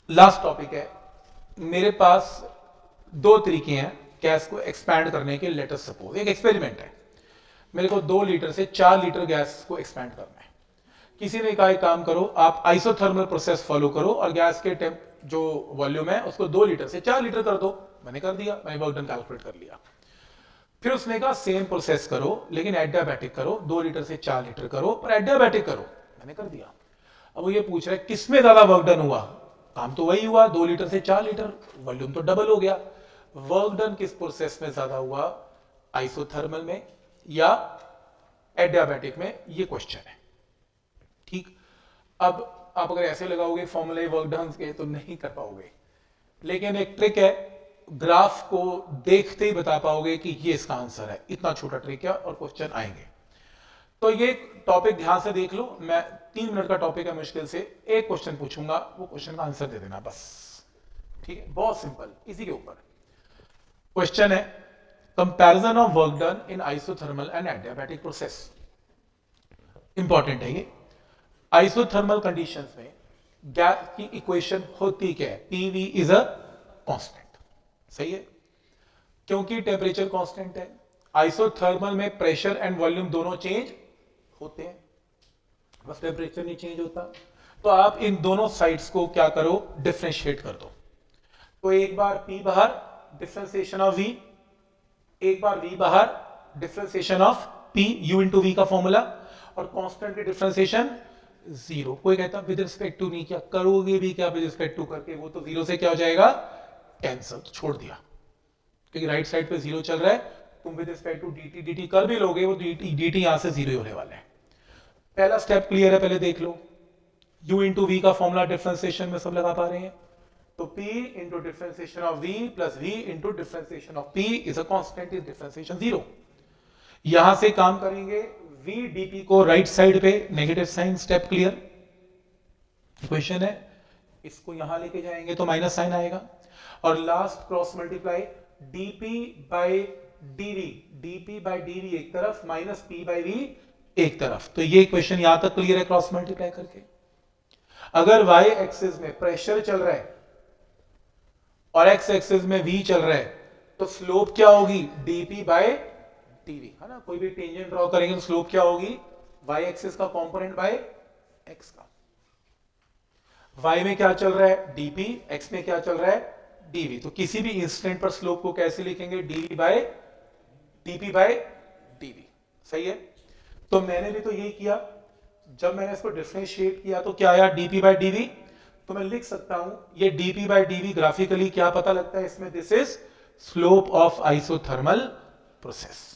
Last topic है। मेरे पास दो तरीके हैं गैस को एक्सपैंड करने के। लेटर सपोज एक एक्सपेरिमेंट है, मेरे को 2 लीटर से 4 लीटर गैस को एक्सपैंड करना है। किसी ने कहा एक काम करो, आप आइसोथर्मल प्रोसेस फॉलो करो और गैस के टेम्प जो वॉल्यूम है उसको 2 लीटर से 4 लीटर कर दो। मैंने कर दिया, मैंने वर्क डन कैलकुलेट कर लिया। फिर उसने कहा सेम प्रोसेस करो लेकिन एडियाबैटिक करो, 2 लीटर से 4 लीटर करो और एडियाबैटिक करो। मैंने कर दिया। अब वो ये पूछ रहा है किसमें ज्यादा वर्क डन हुआ। काम तो वही हुआ, 2 लीटर से 4 लीटर, वॉल्यूम तो डबल हो गया। वर्क डन किस प्रोसेस में ज्यादा हुआ, आइसोथर्मल में या एडियाबैटिक में, ये क्वेश्चन है। ठीक। अब आप अगर ऐसे लगाओगे फॉर्मूले वर्क डन के तो नहीं कर पाओगे, लेकिन एक ट्रिक है, ग्राफ को देखते ही बता पाओगे कि ये इसका आंसर है। इतना छोटा ट्रिक है और क्वेश्चन आएंगे। तो ये टॉपिक ध्यान से देख लो। मैं 3 मिनट का टॉपिक है, मुश्किल से एक क्वेश्चन पूछूंगा, वो क्वेश्चन का आंसर दे देना बस। ठीक है, बहुत सिंपल, इसी के ऊपर क्वेश्चन है। Comparison of work done in isothermal and adiabatic process. Important है ये। आइसोथर्मल कंडीशंस में गैस की इक्वेशन होती क्या है, पीवी इज अ कांस्टेंट। सही है, क्योंकि टेम्परेचर कांस्टेंट है। आइसोथर्मल में प्रेशर एंड वॉल्यूम दोनों चेंज होते हैं, बस टेम्परेचर नहीं चेंज होता। तो आप इन दोनों साइड्स को क्या करो, डिफरेंशिएट कर दो। तो एक बार P बाहर, डिफरेंशिएशन ऑफ V, एक बार V बाहर, differentiation of P, U into V का फॉर्मूला, और कांस्टेंट की डिफरेंशिएशन 0। कोई कहता विद रिस्पेक्ट टू नहीं, क्या करोगे भी क्या विद रिस्पेक्ट टू करके, वो तो 0 से क्या हो जाएगा, कैंसल, छोड़ दिया। क्योंकि राइट साइड पे 0 चल रहा है, तुम विद रिस्पेक्ट टू dt कर भी लोगे, वो dt यहां से 0 होने वाला है। पहला स्टेप क्लियर है, पहले देख लो। u इंटू वी का फॉर्मूला डिफरेंशिएशन में सब लगा पा रहे हैं। तो p into differentiation of v plus v into differentiation of p is a constant, is differentiation 0। यहां से काम करेंगे, v dp को राइट साइड पे negative sign, step clear. Question है, इसको यहां लेके जाएंगे तो माइनस साइन आएगा, और last cross multiply dp by dv, dp by dv एक तरफ माइनस p बाय v एक तरफ। तो ये इक्वेशन यहां तक क्लियर है क्रॉस मल्टीप्लाई करके। अगर y एक्सिस में प्रेशर चल रहा है और x एक्सिस में v चल रहा है, तो स्लोप क्या होगी, dp बाय dv, है ना। कोई भी टेंजेंट ड्रॉ करेंगे तो स्लोप क्या होगी, y एक्सिस का कंपोनेंट बाय x का। y में क्या चल रहा है, dp, x में क्या चल रहा है, dv। तो किसी भी इंस्टेंट पर स्लोप को कैसे लिखेंगे, dp बाय dv। सही है। तो मैंने भी तो यही किया, जब मैंने इसको डिफरेंशिएट किया तो क्या आया, dp बाय dv। तो मैं लिख सकता हूं ये dp बाय dv ग्राफिकली क्या पता लगता है इसमें, this is slope of isothermal process.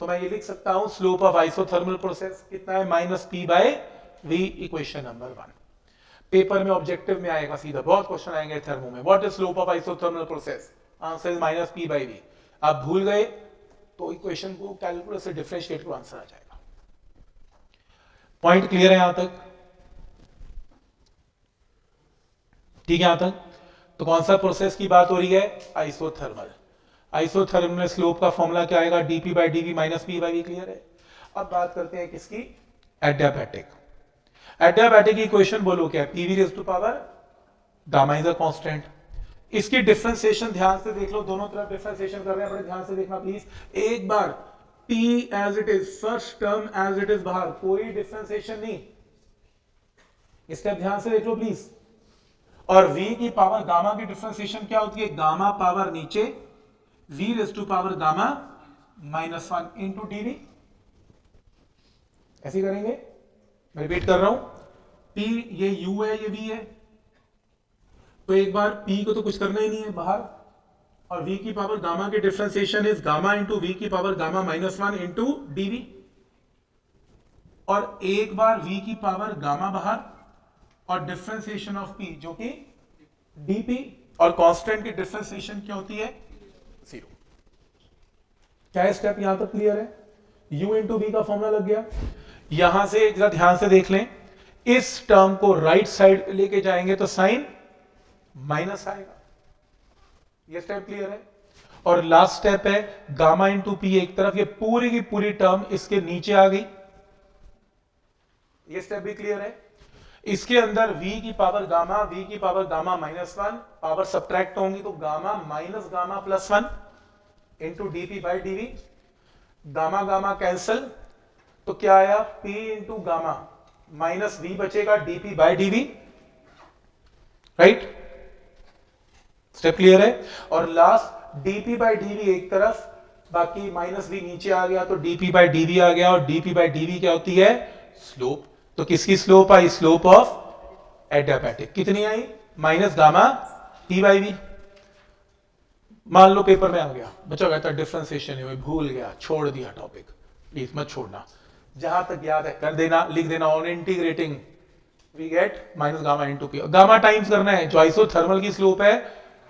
तो मैं ये लिख सकता हूं स्लोप ऑफ आइसोथर्मल प्रोसेस कितना है, minus p by v, equation number 1। Paper में ऑब्जेक्टिव में आएगा सीधा, बहुत क्वेश्चन आएंगे थर्मो में, what is slope of isothermal process, answer is minus p by v। आप भूल गए तो इक्वेशन को कैलकुलस से डिफरेंशिएट करो, आंसर आ जाएगा। पॉइंट क्लियर है यहां तक, ठीक है यहां तक। तो कौन सा प्रोसेस की बात हो रही है, आइसोथर्मल। आइसोथर्मल में स्लोप का फॉर्मूला क्या आएगा, dp by dv minus p by v, clear है। अब बात करते हैं किसकी, एडियाबैटिक। एडियाबैटिक इक्वेशन बोलो क्या है, pv raise to power gamma is a constant. इसकी डिफरेंशिएशन ध्यान से देख लो, दोनों तरफ डिफरेंशिएशन कर रहे हैं, बड़े ध्यान से देखना प्लीज। एक बार p as it is, first term as it is बाहर, कोई डिफरेंशिएशन नहीं, स्टेप ध्यान से देख लो प्लीज। और v की पावर गामा की डिफरेंशिएशन क्या होती है, गामा पावर नीचे, v raise to power gamma minus 1 into dv। ऐसे करेंगे, मैं रिपीट कर रहा हूं, p ये u है, ये v है। तो एक बार p को तो कुछ करना ही नहीं है बाहर, और v की पावर गामा की differentiation is gamma into v की power gamma minus 1 into dv। और एक बार v की पावर गामा बाहर, और डिफरेंशिएशन ऑफ p जो कि dp, और कांस्टेंट की डिफरेंशिएशन क्या होती है, 0। क्या स्टेप यहां तक क्लियर है, u इंटू v का फॉर्मूला लग गया। यहां से जरा ध्यान से देख लें, इस टर्म को राइट साइड लेके जाएंगे तो साइन माइनस आएगा, ये स्टेप क्लियर है। और लास्ट स्टेप है गामा इंटू पी एक तरफ, ये पूरी की पूरी टर्म इसके नीचे आ गई, ये स्टेप भी क्लियर है। इसके अंदर v की पावर गामा -1 पावर सब्ट्रैक्ट होंगी तो gamma minus gamma plus 1 into dp by dv, gamma gamma cancel तो क्या आया p into gamma minus v बचेगा dp by dv, right. Step clear है। और लास्ट dp बाई dv एक तरफ, बाकी माइनस v नीचे आ गया तो dp बाई dv आ गया, और dp बाई dv क्या होती है स्लोप। तो किसकी स्लोप आई, स्लोप ऑफ एडियाबैटिक कितनी आई minus gamma p by v। मान लो पेपर में आ गया, बच्चा कहता है डिफरेंशिएशन है भूल गया, छोड़ दिया टॉपिक, प्लीज मत छोड़ना, जहां तक याद है कर देना, लिख देना on integrating we get minus gamma into P. Gamma times करना है, जो आइसोथर्मल की स्लोप है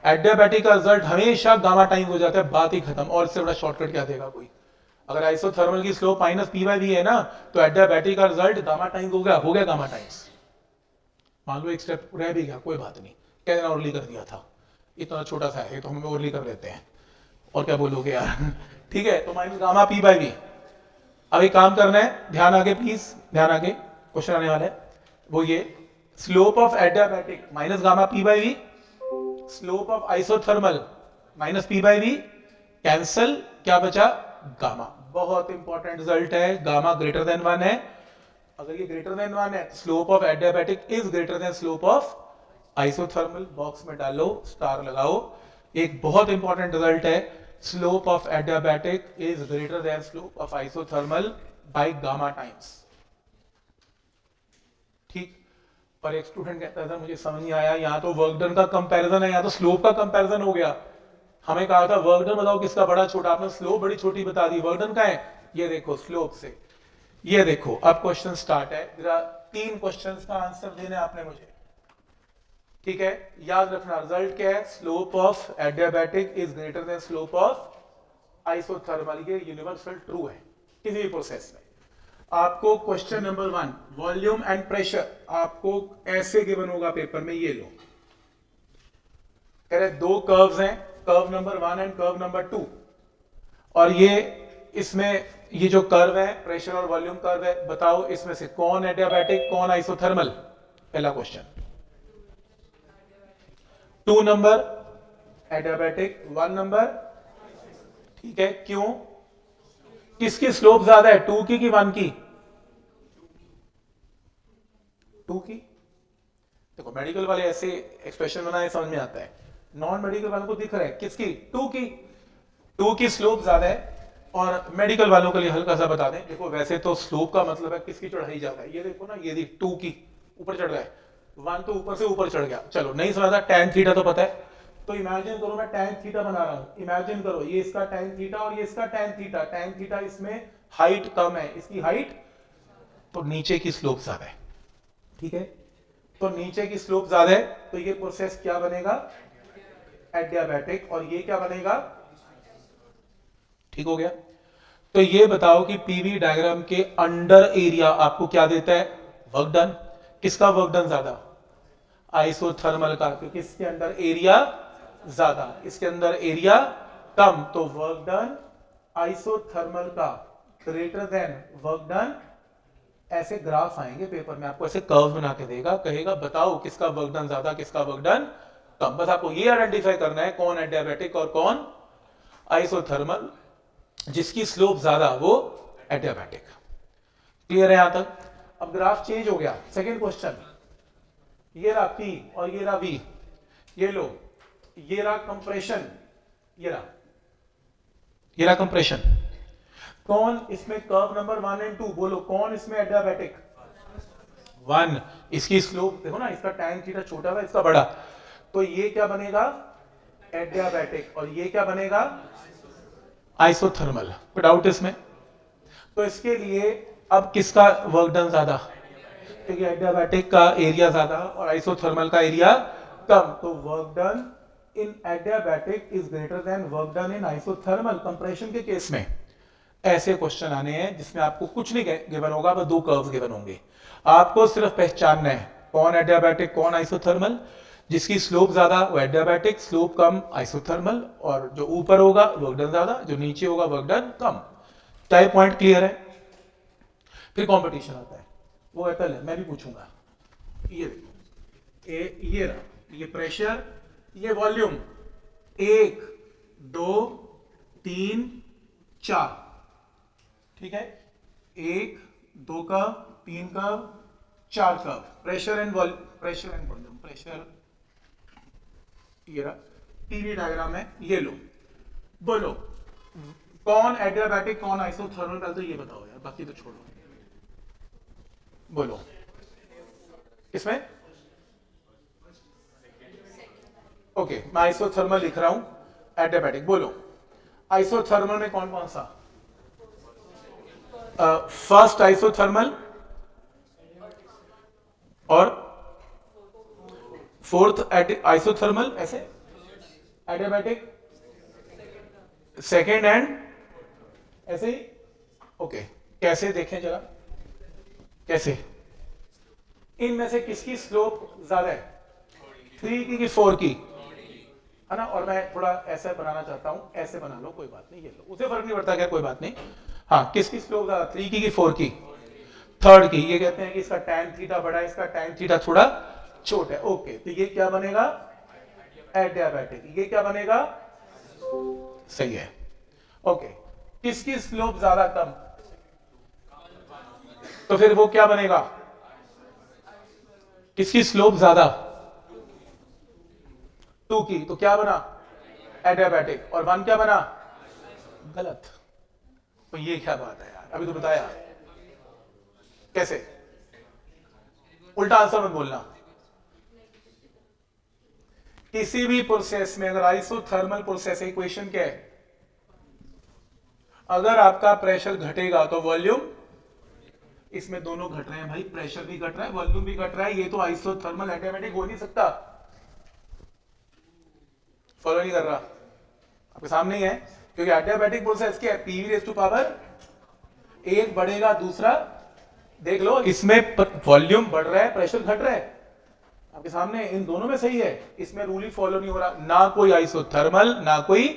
एडियाबैटिक का रिजल्ट हमेशा गामा टाइम्स हो जाता है, बात ही खत्म। और इससे बड़ा शॉर्टकट क्या देगा कोई। अगर आइसोथर्मल की slope minus P by V है ना, तो एडियाबैटिक का रिजल्ट गामा टाइम्स हो गया गामा टाइम्स। मान लो एक स्टेप रह भी गया, कोई बात नहीं, कह देना ओरली कर दिया था, इतना छोटा सा है तो हम ओरली कर लेते हैं, और क्या बोलोगे यार ठीक है। तो minus gamma P by V. अब एक काम करना है, ध्यान आगे प्लीज, ध्यान आगे, क्वेश्चन आने वाला है वो ये, slope of adiabatic minus gamma P by V, slope of isothermal minus P by V, cancel, क्या बचा गामा। बहुत इंपॉर्टेंट रिजल्ट है, गामा ग्रेटर देन 1 है। अगर ये ग्रेटर देन 1 है, slope of adiabatic is greater than slope of isothermal. Box में डालो, स्टार लगाओ। एक बहुत इंपॉर्टेंट रिजल्ट है, slope of adiabatic is greater than slope of isothermal by gamma times. ठीक। पर एक स्टूडेंट कहता था मुझे समझ नहीं आया, यहां तो वर्क डन का कंपैरिजन है, यहां तो स्लोप का कंपैरिजन हो गया। हमें कहा था वर्क डन बताओ किसका बड़ा छोटा, आपने स्लोप बड़ी छोटी बता दी, वर्क डन का है ये देखो स्लोप से। ये देखो अब क्वेश्चन स्टार्ट है, जरा 3 क्वेश्चंस का आंसर देना आपने मुझे, ठीक है। याद रखना रिजल्ट क्या है, slope of adiabatic is greater than slope of isothermal. ये यूनिवर्सल ट्रू है किसी भी प्रोसेस में। आपको question number 1 volume and pressure आपको ऐसे गिवन होगा पेपर में, ये लो, कह रहे 2 कर्व्स हैं, curve number 1 and curve number 2, और ये इसमें ये जो कर्व है प्रेशर और वॉल्यूम कर्व है, बताओ इसमें से कौन एडियाबैटिक कौन आइसोथर्मल। पहला क्वेश्चन। 2 नंबर एडियाबैटिक, 1 नंबर, ठीक है। क्यों, किसकी स्लोप ज्यादा है, 2 की 1 की? 2 की। देखो मेडिकल वाले ऐसे एक्सप्रेशन बनाए समझ में आता है, नॉन मेडिकल वालों को दिख रहा है किसकी, 2 की। 2 की स्लोप ज्यादा है। और मेडिकल वालों के लिए हल्का सा बता दें, देखो वैसे तो स्लोप का मतलब है किसकी चढ़ाई ज्यादा है, ये देखो ना, ये 2 की ऊपर चढ़ रहा है, 1 तो ऊपर से ऊपर चढ़ गया। चलो नहीं समझा, tan थीटा तो पता है, तो इमेजिन करो मैं tan थीटा बना रहा हूं, इमेजिन करो ये इसका tan थीटा और ये इसका tan थीटा। tan थीटा इसमें हाइट कम है, इसकी हाइट, तो नीचे की स्लोप ज्यादा है, ठीक है। तो नीचे की स्लोप ज्यादा है, तो ये प्रोसेस क्या बनेगा, एडियाबैटिक, और ये क्या बनेगा, ठीक हो गया। तो ये बताओ कि पीवी डायग्राम के अंडर एरिया आपको क्या देता है, वर्क डन। किसका वर्क डन ज्यादा, आइसोथर्मल का, क्योंकि इसके अंदर एरिया ज्यादा, इसके अंदर एरिया कम, तो वर्क डन आइसोथर्मल का ग्रेटर देन वर्क डन। ऐसे ग्राफ आएंगे पेपर में, आपको ऐसे कर्व बना के देगा, कहेगा बताओ किसका वर्क डन ज्यादा किसका वर्क डन कम। बस आपको ये आइडेंटिफाई करना है कौन एडियाबैटिक और कौन आइसोथर्मल, जिसकी स्लोप ज्यादा वो एडियाबैटिक। क्लियर है यहां तक। अब ग्राफ चेंज हो गया, सेकंड क्वेश्चन, ये रहा P और ये रहा V, ये लो, ये रहा कंप्रेशन, ये रहा कंप्रेशन। कौन इसमें कर्व नंबर 1 एंड 2 बोलो, कौन इसमें एडियाबैटिक, 1। इसकी स्लोप देखो ना, इसका tan थीटा छोटा था, इसका बड़ा, तो ये क्या बनेगा एडियाबैटिक, और ये क्या बनेगा आइसोथर्मल। कोई डाउट इसमें? तो इसके लिए अब किसका वर्क डन ज्यादा, क्योंकि एडियाबैटिक का एरिया ज्यादा और आइसोथर्मल का एरिया कम, तो work done in adiabatic is greater then work done in isothermal. Compression के केस में ऐसे क्वेश्चन आने हैं जिसमें आपको कुछ नहीं गिवन होगा, बस 2 कर्व्स गिवन होंगे, आपको सिर्फ पहचानना है कौन एडियाबैटिक कौन आइसोथर्मल। जिसकी स्लोप ज्यादा वो एडियाबैटिक, स्लोप कम आइसोथर्मल, और जो ऊपर होगा वर्क डन ज्यादा, जो नीचे होगा वर्क डन कम। टाइप पॉइंट क्लियर है। फिर कंपटीशन आता है, वो कहता है मैं भी पूछूंगा, ये देखो, ये रहा, ये प्रेशर, ये वॉल्यूम, 1 2 3 4, ठीक है, 1 2 का, 3 का, 4 का, प्रेशर एंड वॉल्यूम, प्रेशर, ये रहा, टीवी डायग्राम है, ये लो। बोलो कौन एडियाबैटिक कौन आइसोथर्मल, पहले तो ये बताओ यार, बाकी तो छोड़ो। बोलो किसमें? ओके, मैं आइसोथर्मल लिख रहा हूं, एडियाबैटिक। बोलो आइसोथर्मल में कौन कौन सा? फर्स्ट आइसोथर्मल और फोर्थ आइसोथर्मल, ऐसे एडियाबैटिक, सेकेंड एंड ऐसे ही। ओके, कैसे देखें जरा, कैसे? इनमें से किसकी स्लोप ज्यादा है? 3 की 4 की, है ना? और मैं थोड़ा ऐसा बनाना चाहता हूं, ऐसे बना लो, कोई बात नहीं, ये लो, उसे फर्क नहीं पड़ता क्या, कोई बात नहीं। हाँ, किसकी स्लोप ज्यादा, 3 की 4 की? थर्ड की। ये कहते हैं कि इसका tan थीटा बड़ा है, इसका tan थीटा थोड़ा छोटा है। ओके, तो ये क्या बनेगा? एडियाबैटिक। ये क्या बनेगा? सही है। ओके, किसकी स्लोप ज्यादा कम? तो फिर वो क्या बनेगा? किसकी स्लोप ज्यादा? 2 की, तो क्या बना? एडियाबैटिक। और 1 क्या बना? गलत। तो ये क्या बात है यार, अभी तो बताया। कैसे? उल्टा आंसर मत बोलना। किसी भी प्रोसेस में अगर आइसोथर्मल प्रोसेस, इक्वेशन क्या है? अगर आपका प्रेशर घटेगा तो वॉल्यूम, इसमें दोनों घट रहे हैं भाई, प्रेशर भी घट रहा है, वॉल्यूम भी घट रहा है, ये तो आइसोथर्मल एडियाबैटिक हो नहीं सकता। फॉलो नहीं कर रहा? आपके सामने ही है, क्योंकि एडियाबैटिक प्रोसेस क्या है? पीवी रेज़ टू पावर, एक बढ़ेगा दूसरा, देख लो, इसमें वॉल्यूम बढ़ रहा है, प्रेशर घट रहा है, आपके सामने, इन दोनों में सही है। इसमें रूल ही फॉलो नहीं हो रहा, ना कोई आइसोथर्मल, ना कोई,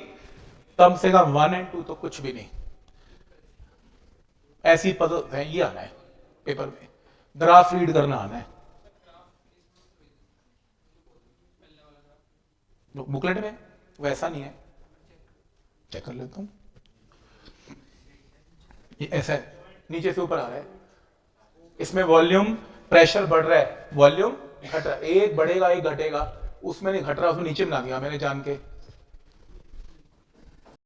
कम से कम 1 और 2 तो कुछ भी नहीं। ऐसी पद है, ये आना है पेपर में, ग्राफ रीड करना आना है बुकलेट में, वैसा नहीं है। चेक कर लेता हूं, ये ऐसा है, नीचे से ऊपर आ रहा है, इसमें वॉल्यूम, प्रेशर बढ़ रहा है, वॉल्यूम घट रहा है, एक बढ़ेगा एक घटेगा, उसमें नहीं घट रहा, उसमें नीचे बना दिया मैंने जान के।